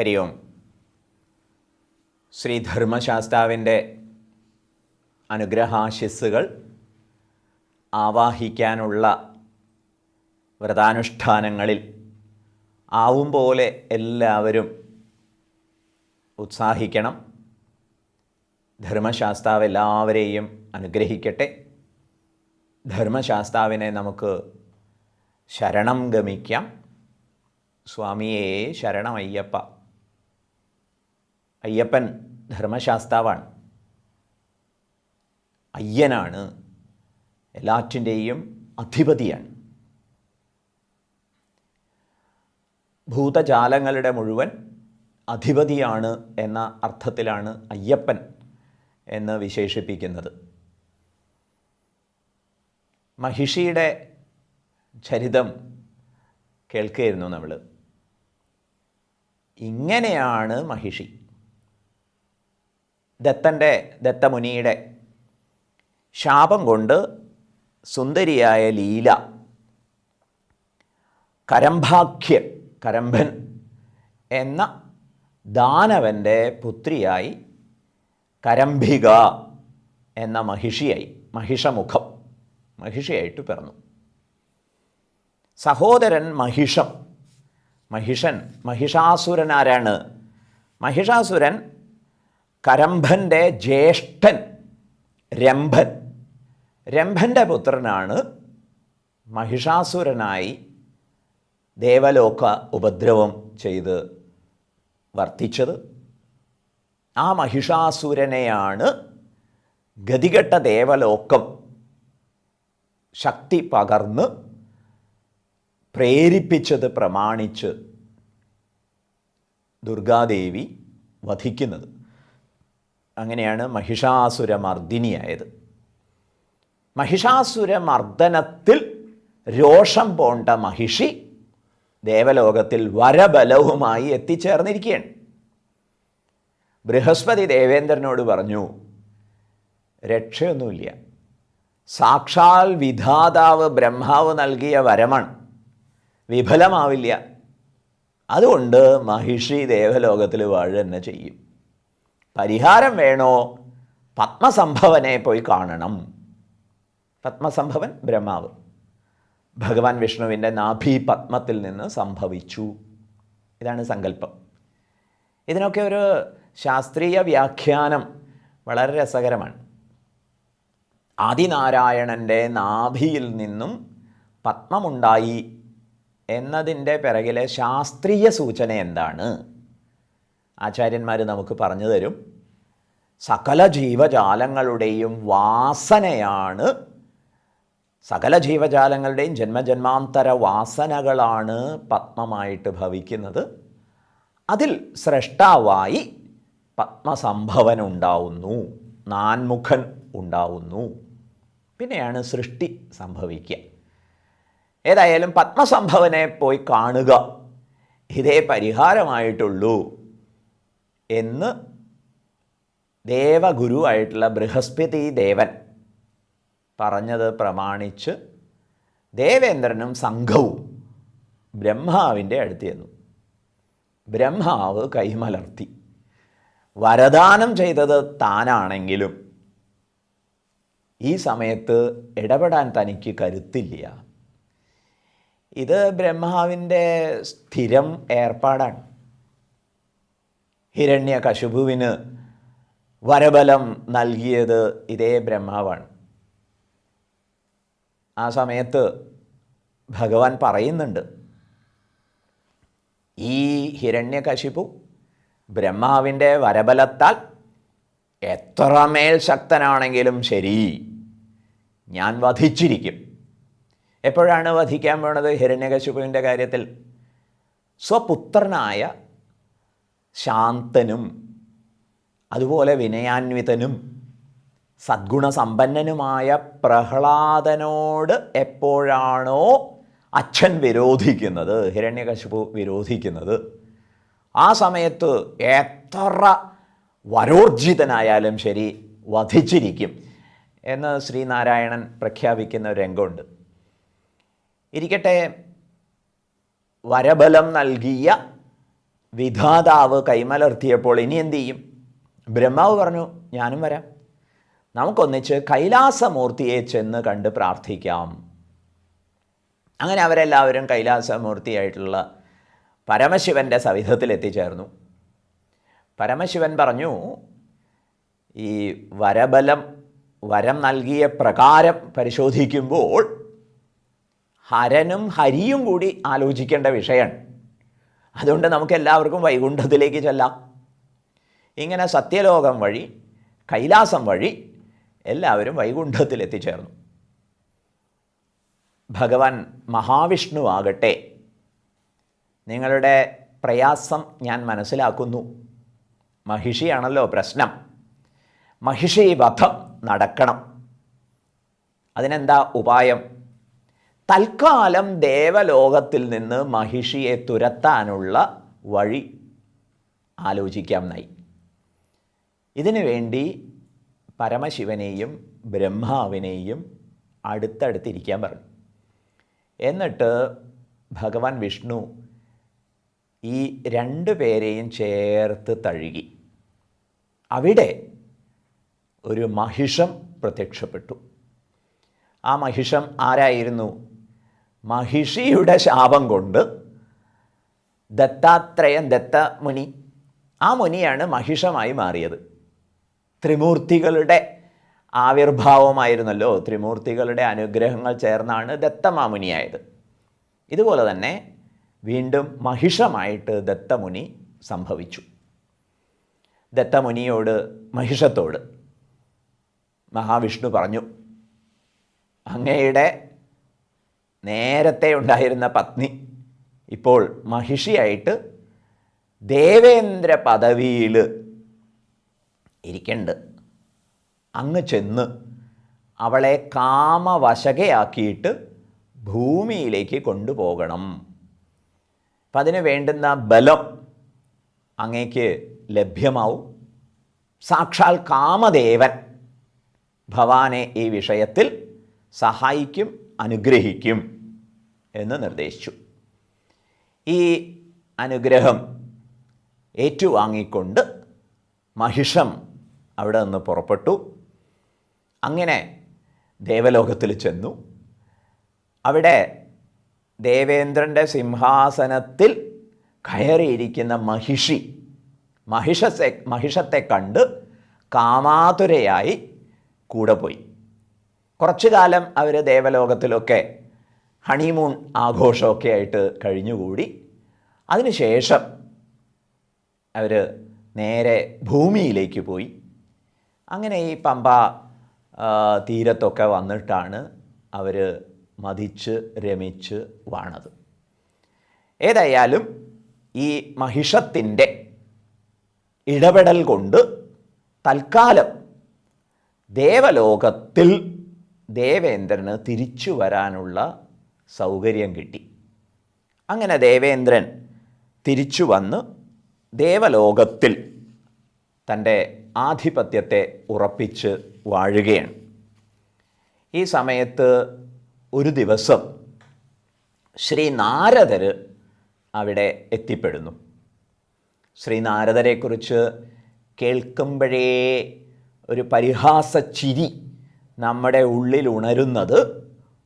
ഹരി ഓം. ശ്രീധർമ്മശാസ്താവിൻ്റെ അനുഗ്രഹാശിസ്സുകൾ ആവാഹിക്കാനുള്ള വ്രതാനുഷ്ഠാനങ്ങളിൽ ആവും പോലെ എല്ലാവരും ഉത്സാഹിക്കണം. ധർമ്മശാസ്താവ് എല്ലാവരെയും അനുഗ്രഹിക്കട്ടെ. ധർമ്മശാസ്താവിനെ നമുക്ക് ശരണം ഗമിക്കാം. സ്വാമിയേ ശരണമയ്യപ്പ. അയ്യപ്പൻ ധർമ്മശാസ്താവാണ്, അയ്യനാണ്, എല്ലാറ്റിൻ്റെയും അധിപതിയാണ്. ഭൂതജാലങ്ങളുടെ മുഴുവൻ അധിപതിയാണ് എന്ന അർത്ഥത്തിലാണ് അയ്യപ്പൻ എന്ന് വിശേഷിപ്പിക്കുന്നത്. മഹിഷിയുടെ ചരിതം കേൾക്കുകയായിരുന്നു നമ്മൾ. ഇങ്ങനെയാണ് മഹിഷി ദത്തമുനിയുടെ ശാപം കൊണ്ട് സുന്ദരിയായ ലീല കരംഭൻ എന്ന ദാനവൻ്റെ പുത്രിയായി കരംഭിക എന്ന മഹിഷിയായിട്ട് പിറന്നു. സഹോദരൻ മഹിഷാസുരൻ ആരാണ്? മഹിഷാസുരൻ കരംഭൻ്റെ ജ്യേഷ്ഠൻ രംഭൻ്റെ പുത്രനാണ്. മഹിഷാസുരനായി ദേവലോക ഉപദ്രവം ചെയ്ത് വർത്തിച്ചത്. ആ മഹിഷാസുരനെയാണ് ഗതികെട്ട ദേവലോകം ശക്തി പകർന്ന് പ്രേരിപ്പിച്ചത് പ്രമാണിച്ച് ദുർഗാദേവി വധിക്കുന്നത്. അങ്ങനെയാണ് മഹിഷാസുരമർദ്ദിനിയായത്. മഹിഷാസുരമർദ്ദനത്തിൽ രോഷം പൂണ്ട മഹിഷി ദേവലോകത്തിൽ വരബലവുമായി എത്തിച്ചേർന്നിരിക്കുകയാണ്. ബൃഹസ്പതി ദേവേന്ദ്രനോട് പറഞ്ഞു, രക്ഷയൊന്നുമില്ല, സാക്ഷാൽ വിധാതാവ് ബ്രഹ്മാവ് നൽകിയ വരമാണ്, വിഫലമാവില്ല. അതുകൊണ്ട് മഹിഷി ദേവലോകത്തിൽ വാഴുക തന്നെ ചെയ്യും. പരിഹാരം വേണോ? പത്മസംഭവനെ പോയി കാണണം. പത്മസംഭവൻ ബ്രഹ്മാവ് ഭഗവാൻ വിഷ്ണുവിൻ്റെ നാഭി പത്മത്തിൽ നിന്ന് സംഭവിച്ചു. ഇതാണ് സങ്കല്പം. ഇതിനൊക്കെ ഒരു ശാസ്ത്രീയ വ്യാഖ്യാനം വളരെ രസകരമാണ്. ആദിനാരായണൻ്റെ നാഭിയിൽ നിന്നും പത്മമുണ്ടായി എന്നതിൻ്റെ പിറകിലെ ശാസ്ത്രീയ സൂചന എന്താണ്? ആചാര്യന്മാർ നമുക്ക് പറഞ്ഞു തരും. സകല ജീവജാലങ്ങളുടെയും വാസനയാണ്, സകല ജീവജാലങ്ങളുടെയും ജന്മജന്മാന്തര വാസനകളാണ് പത്മമായിട്ട് ഭവിക്കുന്നത്. അതിൽ സ്രഷ്ടാവായി പത്മസംഭവൻ ഉണ്ടാവുന്നു, നാൻമുഖൻ ഉണ്ടാവുന്നു. പിന്നെയാണ് സൃഷ്ടി സംഭവിക്കുക. ഏതായാലും പത്മസംഭവനെ പോയി കാണുക, ഇതേ പരിഹാരമായിട്ടുള്ളൂ എന്ന് ദേവഗുരുവായിട്ടുള്ള ബൃഹസ്പതി ദേവൻ പറഞ്ഞത് പ്രമാണിച്ച് ദേവേന്ദ്രനും സംഘവും ബ്രഹ്മാവിൻ്റെ അടുത്ത് ചെന്നു. ബ്രഹ്മാവ് കൈമലർത്തി. വരദാനം ചെയ്തത് താനാണെങ്കിലും ഈ സമയത്ത് ഇടപെടാൻ തനിക്ക് കരുത്തില്ല. ഇത് ബ്രഹ്മാവിൻ്റെ സ്ഥിരം ഏർപ്പാടാണ്. ഹിരണ്യകശിപുവിന് വരബലം നൽകിയത് ഇതേ ബ്രഹ്മാവാണ്. ആ സമയത്ത് ഭഗവാൻ പറയുന്നുണ്ട്, ഈ ഹിരണ്യകശിപു ബ്രഹ്മാവിൻ്റെ വരബലത്താൽ എത്രമേൽ ശക്തനാണെങ്കിലും ശരി, ഞാൻ വധിച്ചിരിക്കും. എപ്പോഴാണ് വധിക്കാൻ പോണത്? ഹിരണ്യകശിപുവിൻ്റെ കാര്യത്തിൽ സ്വപുത്രനായ ശാന്തനും അതുപോലെ വിനയാന്വിതനും സദ്ഗുണസമ്പന്നനുമായ പ്രഹ്ലാദനോട് എപ്പോഴാണോ അച്ഛൻ വിരോധിക്കുന്നത്, ഹിരണ്യകശിപു വിരോധിക്കുന്നത്, ആ സമയത്ത് എത്ര വരോർജിതനായാലും ശരി വധിച്ചിരിക്കും എന്ന് ശ്രീനാരായണൻ പ്രഖ്യാപിക്കുന്ന ഒരു രംഗമുണ്ട്. ഇരിക്കട്ടെ, വരബലം നൽകിയ വിധാതാവ് കൈമലർത്തിയപ്പോൾ ഇനി എന്തു ചെയ്യും? ബ്രഹ്മാവ് പറഞ്ഞു, ഞാനും വരാം, നമുക്കൊന്നിച്ച് കൈലാസമൂർത്തിയെ ചെന്ന് കണ്ട് പ്രാർത്ഥിക്കാം. അങ്ങനെ അവരെല്ലാവരും കൈലാസമൂർത്തിയായിട്ടുള്ള പരമശിവൻ്റെ സവിധത്തിൽ എത്തിച്ചേർന്നു. പരമശിവൻ പറഞ്ഞു, ഈ വരം നൽകിയ പ്രകാരം പരിശോധിക്കുമ്പോൾ ഹരനും ഹരിയും കൂടി ആലോചിക്കേണ്ട വിഷയമാണ്. അതുകൊണ്ട് നമുക്കെല്ലാവർക്കും വൈകുണ്ഠത്തിലേക്ക് ചെല്ലാം. ഇങ്ങനെ സത്യലോകം വഴി, കൈലാസം വഴി എല്ലാവരും വൈകുണ്ഠത്തിൽ എത്തിച്ചേർന്നു. ഭഗവാൻ മഹാവിഷ്ണു ആകട്ടെ, നിങ്ങളുടെ പ്രയാസം ഞാൻ മനസ്സിലാക്കുന്നു, മഹിഷിയാണല്ലോ പ്രശ്നം, മഹിഷി വധം നടക്കണം. അതിനെന്താ ഉപായം? തൽക്കാലം ദേവലോകത്തിൽ നിന്ന് മഹിഷിയെ തുരത്താനുള്ള വഴി ആലോചിക്കാം എന്നായി. ഇതിനു വേണ്ടി പരമശിവനെയും ബ്രഹ്മാവിനെയും അടുത്തടുത്തിരിക്കാൻ പറഞ്ഞു. എന്നിട്ട് ഭഗവാൻ വിഷ്ണു ഈ രണ്ടു പേരെയും ചേർത്ത് തഴുകി. അവിടെ ഒരു മഹിഷം പ്രത്യക്ഷപ്പെട്ടു. ആ മഹിഷം ആരായിരുന്നു? മഹിഷിയുടെ ശാപം കൊണ്ട് ദത്തമുനി, ആ മുനിയാണ് മഹിഷമായി മാറിയത്. ത്രിമൂർത്തികളുടെ ആവിർഭാവമായിരുന്നല്ലോ, ത്രിമൂർത്തികളുടെ അനുഗ്രഹങ്ങൾ ചേർന്നാണ് ദത്തമാമുനിയായത്. ഇതുപോലെ തന്നെ വീണ്ടും മഹിഷമായിട്ട് ദത്തമുനി സംഭവിച്ചു. ദത്തമുനിയോട്, മഹിഷത്തോട് മഹാവിഷ്ണു പറഞ്ഞു, അങ്ങയുടെ നേരത്തെ ഉണ്ടായിരുന്ന പത്നി ഇപ്പോൾ മഹിഷിയായിട്ട് ദേവേന്ദ്ര പദവിയിൽ ഇരിക്കുന്നുണ്ട്. അങ്ങ് ചെന്ന് അവളെ കാമവശകയാക്കിയിട്ട് ഭൂമിയിലേക്ക് കൊണ്ടുപോകണം. അപ്പം അതിന് വേണ്ടുന്ന ബലം അങ്ങേക്ക് ലഭ്യമാവും. സാക്ഷാൽ കാമദേവൻ ഭവാനെ ഈ വിഷയത്തിൽ സഹായിക്കും, അനുഗ്രഹിക്കും എന്ന് നിർദ്ദേശിച്ചു. ഈ അനുഗ്രഹം ഏറ്റുവാങ്ങിക്കൊണ്ട് മഹിഷം അവിടെ നിന്ന് പുറപ്പെട്ടു. അങ്ങനെ ദേവലോകത്തിൽ ചെന്നു. അവിടെ ദേവേന്ദ്രൻ്റെ സിംഹാസനത്തിൽ കയറിയിരിക്കുന്ന മഹിഷത്തെ കണ്ട് കാമാതുരയായി കൂടെ പോയി. കുറച്ചു കാലം അവർ ദേവലോകത്തിലൊക്കെ ഹണിമൂൺ ആഘോഷമൊക്കെ ആയിട്ട് കഴിഞ്ഞുകൂടി. അതിനുശേഷം അവർ നേരെ ഭൂമിയിലേക്ക് പോയി. അങ്ങനെ ഈ പമ്പ തീരത്തൊക്കെ വന്നിട്ടാണ് അവർ മതിച്ച് രമിച്ച് വാണത്. ഏതായാലും ഈ മഹിഷത്തിൻ്റെ ഇടപെടൽ കൊണ്ട് തൽക്കാലം ദേവലോകത്തിൽ ദേവേന്ദ്രന് തിരിച്ചു വരാനുള്ള സൗകര്യം കിട്ടി. അങ്ങനെ ദേവേന്ദ്രൻ തിരിച്ചു വന്ന് ദേവലോകത്തിൽ തൻ്റെ ആധിപത്യത്തെ ഉറപ്പിച്ച് വാഴുകയാണ്. ഈ സമയത്ത് ഒരു ദിവസം ശ്രീനാരദർ അവിടെ എത്തിപ്പെടുന്നു. ശ്രീനാരദരെക്കുറിച്ച് കേൾക്കുമ്പോഴേ ഒരു പരിഹാസ ചിരി നമ്മുടെ ഉള്ളിൽ ഉണരുന്നത്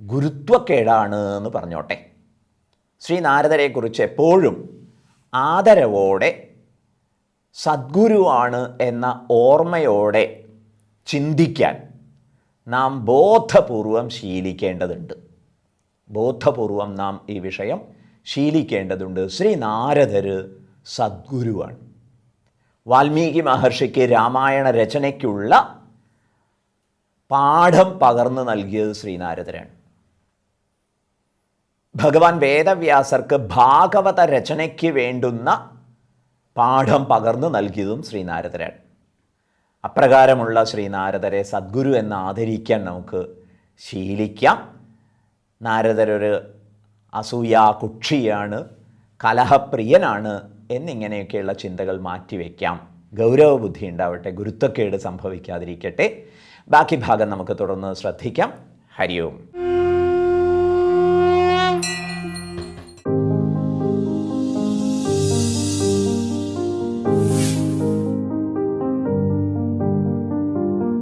ഗുരുത്വക്കേടാണ് എന്ന് പറഞ്ഞോട്ടെ. ശ്രീനാരദരെക്കുറിച്ച് എപ്പോഴും ആദരവോടെ, സദ്ഗുരുവാണ് എന്ന ഓർമ്മയോടെ ചിന്തിക്കാൻ നാം ബോധപൂർവം ശീലിക്കേണ്ടതുണ്ട്. ബോധപൂർവം നാം ഈ വിഷയം ശീലിക്കേണ്ടതുണ്ട്. ശ്രീനാരദർ സദ്ഗുരുവാണ്. വാൽമീകി മഹർഷിക്ക് രാമായണ രചനയ്ക്കുള്ള പാഠം പകർന്നു നൽകിയത് ശ്രീനാരദരാണ്. ഭഗവാൻ വേദവ്യാസർക്ക് ഭാഗവത രചനയ്ക്ക് വേണ്ടുന്ന പാഠം പകർന്നു നൽകിയതും ശ്രീനാരദരാണ്. അപ്രകാരമുള്ള ശ്രീനാരദരെ സദ്ഗുരു എന്ന് ആദരിക്കാൻ നമുക്ക് ശീലിക്കാം. നാരദരൊരു അസൂയാ കുക്ഷിയാണ്, കലഹപ്രിയനാണ് എന്നിങ്ങനെയൊക്കെയുള്ള ചിന്തകൾ മാറ്റിവെക്കാം. ഗൗരവബുദ്ധി ഉണ്ടാവട്ടെ, ഗുരുത്വക്കേട് സംഭവിക്കാതിരിക്കട്ടെ. ബാക്കി ഭാഗം നമുക്ക് തുടർന്ന് ശ്രദ്ധിക്കാം. ഹരി ഓം.